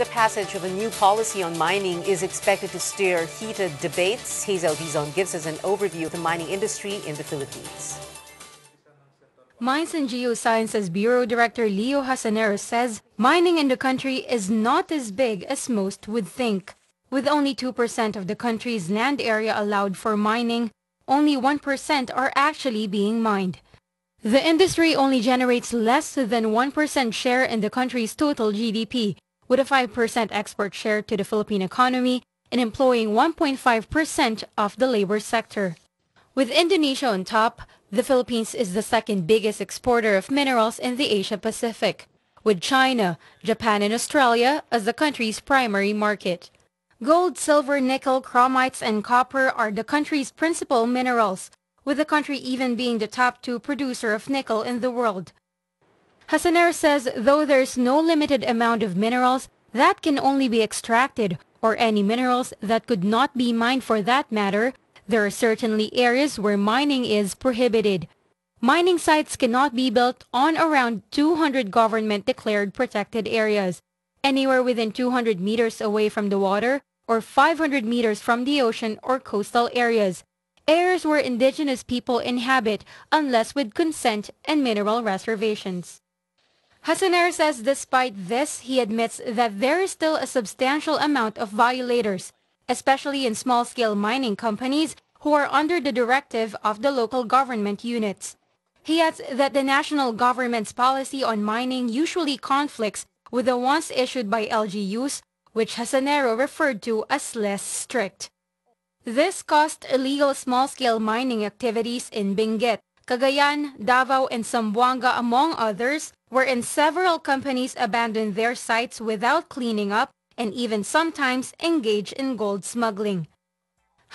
The passage of a new policy on mining is expected to stir heated debates. Hazel Dizon gives us an overview of the mining industry in the Philippines. Mines and Geosciences Bureau Director Leo Hasanero says mining in the country is not as big as most would think. With only 2% of the country's land area allowed for mining, only 1% are actually being mined. The industry only generates less than 1% share in the country's total GDP, with a 5% export share to the Philippine economy and employing 1.5% of the labor sector. With Indonesia on top, the Philippines is the second biggest exporter of minerals in the Asia-Pacific, with China, Japan and Australia as the country's primary market. Gold, silver, nickel, chromites and copper are the country's principal minerals, with the country even being the top 2 producer of nickel in the world. Hasanero says though there's no limited amount of minerals that can only be extracted, or any minerals that could not be mined for that matter, there are certainly areas where mining is prohibited. Mining sites cannot be built on around 200 government-declared protected areas, anywhere within 200 meters away from the water or 500 meters from the ocean or coastal areas, areas where indigenous people inhabit unless with consent and mineral reservations. Hasanero says despite this, he admits that there is still a substantial amount of violators, especially in small-scale mining companies who are under the directive of the local government units. He adds that the national government's policy on mining usually conflicts with the ones issued by LGUs, which Hasanero referred to as less strict. This caused illegal small-scale mining activities in Benguet, Cagayan, Davao and Zamboanga among others, wherein several companies abandoned their sites without cleaning up and even sometimes engage in gold smuggling.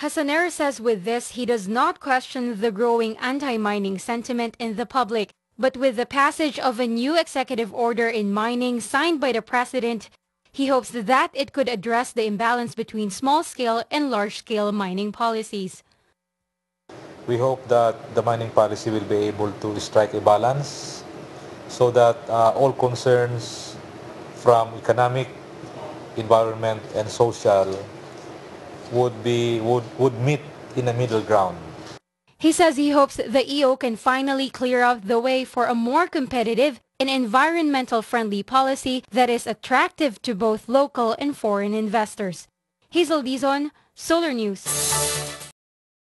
Hasanero says with this he does not question the growing anti-mining sentiment in the public, but with the passage of a new executive order in mining signed by the President, he hopes that it could address the imbalance between small-scale and large-scale mining policies. We hope that the mining policy will be able to strike a balance so that all concerns from economic, environment and social would meet in a middle ground. He says he hopes the EO can finally clear out the way for a more competitive and environmental-friendly policy that is attractive to both local and foreign investors. Hazel Dizon, Solar News.